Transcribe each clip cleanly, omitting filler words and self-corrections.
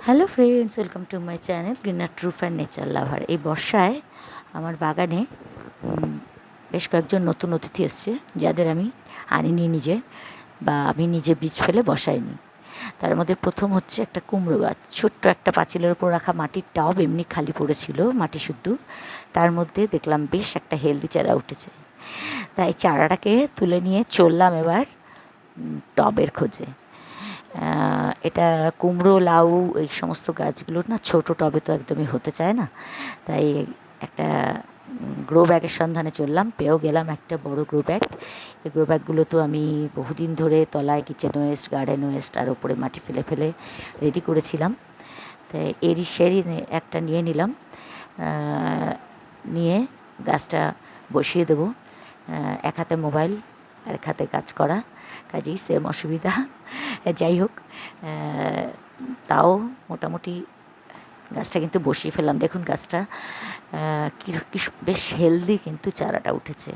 Hello friends, welcome to my channel greener truth and nature lover. এই বর্ষায় আমার বাগানে বেশ কয়েকজন নতুন অতিথি এসছে, যাদের আমি আনিনি নিজে, বা আমি নিজে বীজ ফেলে বসাইনি। তার মধ্যে প্রথম হচ্ছে একটা কুমড়ো গাছ। ছোট্ট একটা পাঁচিলের ওপর রাখা মাটির টব এমনি খালি পড়েছিল, মাটি শুদ্ধ। তার মধ্যে দেখলাম বেশ একটা হেলদি চারা উঠেছে। তাই চারাটাকে তুলে নিয়ে চললাম এবার টবের খোঁজে। এটা কুমড়ো, লাউ, এই সমস্ত গাছগুলো না ছোটো টবে তো একদমই হতে চায় না। তাই একটা গ্রো ব্যাগের সন্ধানে চললাম, পেয়েও গেলাম একটা বড় গ্রো ব্যাগ। এই গ্রো ব্যাগগুলো তো আমি বহুদিন ধরে তলায় কিচেন ওয়েস্ট, গার্ডেন ওয়েস্ট আর ওপরে মাটি ফেলে ফেলে রেডি করেছিলাম। তাই সেরই একটা নিয়ে নিলাম। নিয়ে গাছটা বসিয়ে দেবো। এক হাতে মোবাইল আর এক হাতে কাজ করা, কাজেই সেম অসুবিধা। যাই হোক, তাও মোটামুটি গাছটা কিন্তু বসিয়ে ফেললাম। দেখুন গাছটা কি বেশ হেলদি, কিন্তু চারাটা উঠেছে।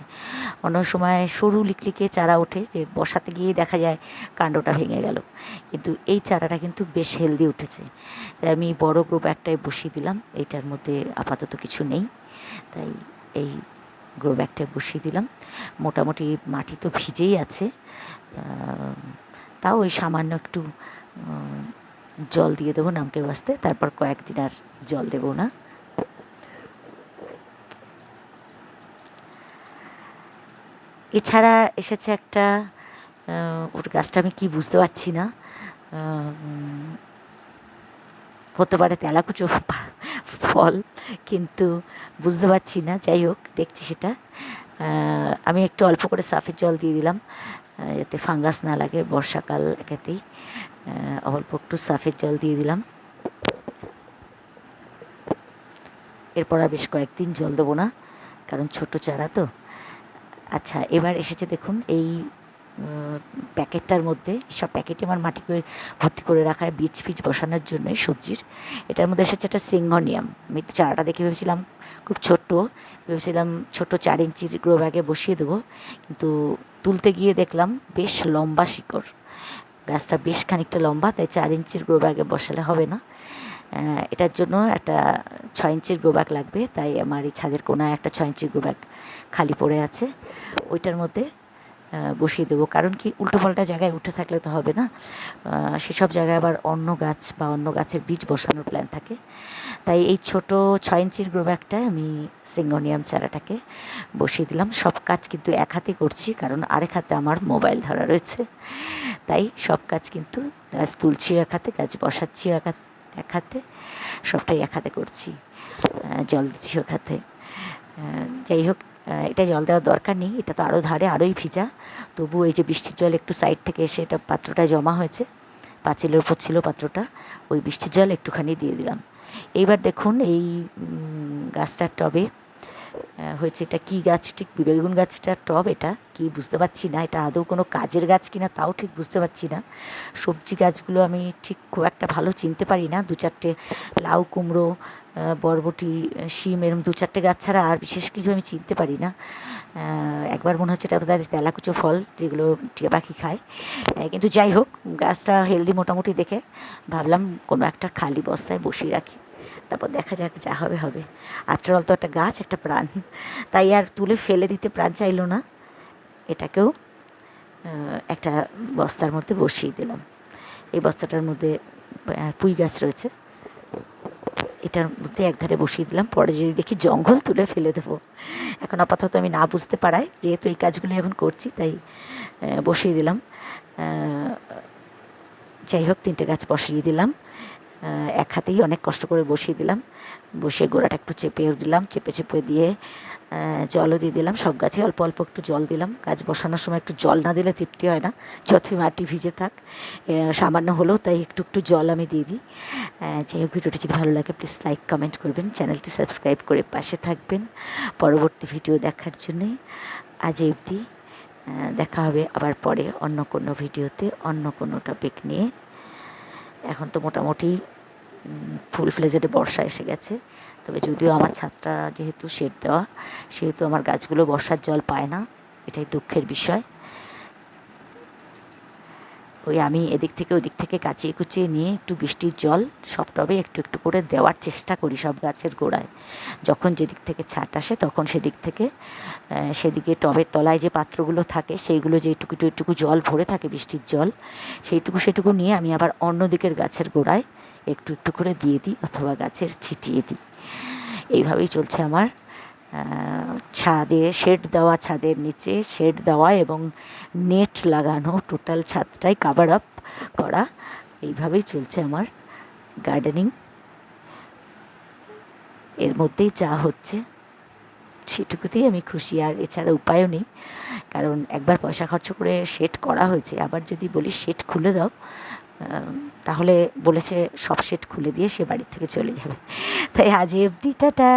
অন্য সময় সরু লিকলিকে চারা ওঠে, যে বসাতে গিয়ে দেখা যায় কাণ্ডটা ভেঙে গেল, কিন্তু এই চারাটা কিন্তু বেশ হেলদি উঠেছে। তাই আমি বড় গ্রুপ একটাই বসিয়ে দিলাম। এইটার মধ্যে আপাতত কিছু নেই, তাই এই গ্রো ব্যাগটায় বসিয়ে দিলাম। মোটামুটি মাটি তো ভিজেই আছে, তাও ওই সামান্য একটু জল দিয়ে দেবো নামকে বাঁচতে, তারপর কয়েকদিন আর জল দেবো না। এছাড়া এসেছে একটা, ওর গাছটা আমি কি বুঝতে পারছি না, হতে পারে তেলাকুচো ফল, কিন্তু বুঝতে পারছি না। যাই হোক, দেখছি সেটা। আমি একটু অল্প করে সাফের জল দিয়ে দিলাম, যাতে ফাঙ্গাস না লাগে। বর্ষাকাল একেতেই অল্প একটু সাফের জল দিয়ে দিলাম। এরপর আর বেশ কয়েকদিন জল দেবো না, কারণ ছোট চারা তো। আচ্ছা, এবার এসেছে দেখুন এই প্যাকেটটার মধ্যে। সব প্যাকেটে আমার মাটি করে ভর্তি করে রাখা বীজ ফিজ বসানোর জন্যই সবজির। এটার মধ্যে এসেছে একটা সিঙ্গনিয়াম। আমি তো চারাটা দেখে ভেবেছিলাম খুব ছোট্ট, ভেবেছিলাম ছোটো 4 ইঞ্চির গ্রো ব্যাগে বসিয়ে দেবো, কিন্তু তুলতে গিয়ে দেখলাম বেশ লম্বা শিকড়। গাছটা বেশ খানিকটা লম্বা, তাই 4 ইঞ্চির গ্রো ব্যাগে বসালে হবে না। এটার জন্য একটা 6 ইঞ্চির গ্রো ব্যাগ লাগবে। তাই আমার এই ছাদের কোনায় একটা 6 ইঞ্চির গ্রো ব্যাগ খালি পড়ে আছে, ওইটার মধ্যে বসিয়ে দেবো। কারণ কি, উল্টো পাল্টা জায়গায় উঠে থাকলে তো হবে না, সেসব জায়গায় আবার অন্য গাছ বা অন্য গাছের বীজ বসানোর প্ল্যান থাকে। তাই এই ছোট 6 ইঞ্চির গ্রো ব্যাগটায় আমি সিঙ্গোনিয়াম চারাটাকে বসিয়ে দিলাম। সব কাজ কিন্তু এক হাতে করছি, কারণ আরেক হাতে আমার মোবাইল ধরা রয়েছে। তাই সব কাজ কিন্তু, গাছ তুলছি এক হাতে, গাছ বসাচ্ছি এক হাতে, সবটাই এক হাতে করছি, জল দিচ্ছি এক হাতে। যাই হোক, এটা জল দেওয়ার দরকার নেই, এটা তো আরও ধারে আরোই ভিজা। তবু এই যে বৃষ্টির জল একটু সাইড থেকে এসে এটা পাত্রটায় জমা হয়েছে, পাঁচিলের উপর ছিল পাত্রটা, ওই বৃষ্টির জল একটুখানি দিয়ে দিলাম। এইবার দেখুন এই গাছটার টবে হয়েছে, এটা কী গাছ, ঠিক বেগুন গাছটার টব, এটা কি বুঝতে পারছি না। এটা আদৌ কোনো কাজের গাছ কিনা তাও ঠিক বুঝতে পারছি না। সবজি গাছগুলো আমি ঠিক খুব একটা ভালো চিনতে পারি না। 2-4টে লাউ, কুমড়ো, বরবটি, শিম, এরকম 2-4টে গাছ ছাড়া আর বিশেষ কিছু আমি চিনতে পারি না। একবার মনে হচ্ছে এটা বোধহয় তেলাকুচো ফল, যেগুলো টিয়া পাখি খায়। কিন্তু যাই হোক, গাছটা হেলদি মোটামুটি দেখে ভাবলাম কোনো একটা খালি বস্তায় বসিয়ে রাখি, তারপর দেখা যাক, যা হবে হবে। আফটার অল তো একটা গাছ, একটা প্রাণ, তাই আর তুলে ফেলে দিতে প্রাণ চাইলো না। এটাকেও একটা বস্তার মধ্যে বসিয়ে দিলাম। এই বস্তাটার মধ্যে পুঁই গাছ রয়েছে, এটার মধ্যে একধারে বসিয়ে দিলাম। পরে যদি দেখি জঙ্গল, তুলে ফেলে দেবো। এখন আপাতত আমি না বুঝতে পারায়, যেহেতু এই কাজগুলো এখন করছি, তাই বসিয়ে দিলাম। যাই হোক, 3টে গাছ বসিয়ে দিলাম, এক হাতেই অনেক কষ্ট করে বসিয়ে দিলাম। বসিয়ে গোড়াটা একটু চেপে দিলাম, চেপে চেপে দিয়ে জলও দিয়ে দিলাম। সব গাছে অল্প অল্প একটু জল দিলাম। গাছ বসানোর সময় একটু জল না দিলে তৃপ্তি হয় না, যতই মাটি ভিজে থাক, সামান্য হলেও, তাই একটু একটু জল আমি দিয়ে দিই। যাই হোক, ভিডিওটি যদি ভালো লাগে প্লিজ লাইক কমেন্ট করবেন, চ্যানেলটি সাবস্ক্রাইব করে পাশে থাকবেন পরবর্তী ভিডিও দেখার জন্যে। আজ অবধি, দেখা হবে আবার পরে অন্য কোনো ভিডিওতে, অন্য কোনো টপিক নিয়ে। এখন তো মোটামুটি ফুল ফ্লেজেডে বর্ষা এসে গেছে, তবে যদিও আমার ছাদটা যেহেতু শেড দেওয়া, সেহেতু আমার গাছগুলো বর্ষার জল পায় না, এটাই দুঃখের বিষয়। ওই আমি এদিক থেকে ওদিক থেকে কাচিয়ে কুচিয়ে নিয়ে একটু বৃষ্টির জল সব টবে একটু একটু করে দেওয়ার চেষ্টা করি সব গাছের গোড়ায়। যখন যেদিক থেকে ছাট আসে তখন সেদিক থেকে সেদিকে টবের তলায় যে পাত্রগুলো থাকে সেইগুলো যে একটুকু জল ভরে থাকে বৃষ্টির জল, সেটুকু নিয়ে আমি আবার অন্য দিকের গাছের গোড়ায় একটু একটু করে দিয়ে দিই অথবা গাছের ছিটিয়ে দিই। এইভাবেই চলছে আমার ছাদে ছাদের নিচে শেড দেওয়া এবং নেট লাগানো, টোটাল ছাদটাই কাভার আপ করা। এইভাবেই চলছে আমার গার্ডেনিং। এর মধ্যেই যা হচ্ছে সেটুকুতেই আমি খুশি, আর এছাড়া উপায়ও নেই। কারণ একবার পয়সা খরচ করে শেড করা হয়েছে, আবার যদি বলি শেড খুলে দাও তাহলে বলেছে সব শেড খুলে দিয়ে সে বাড়ি থেকে চলে যাবে। তাই আজ অবধি, টাটা।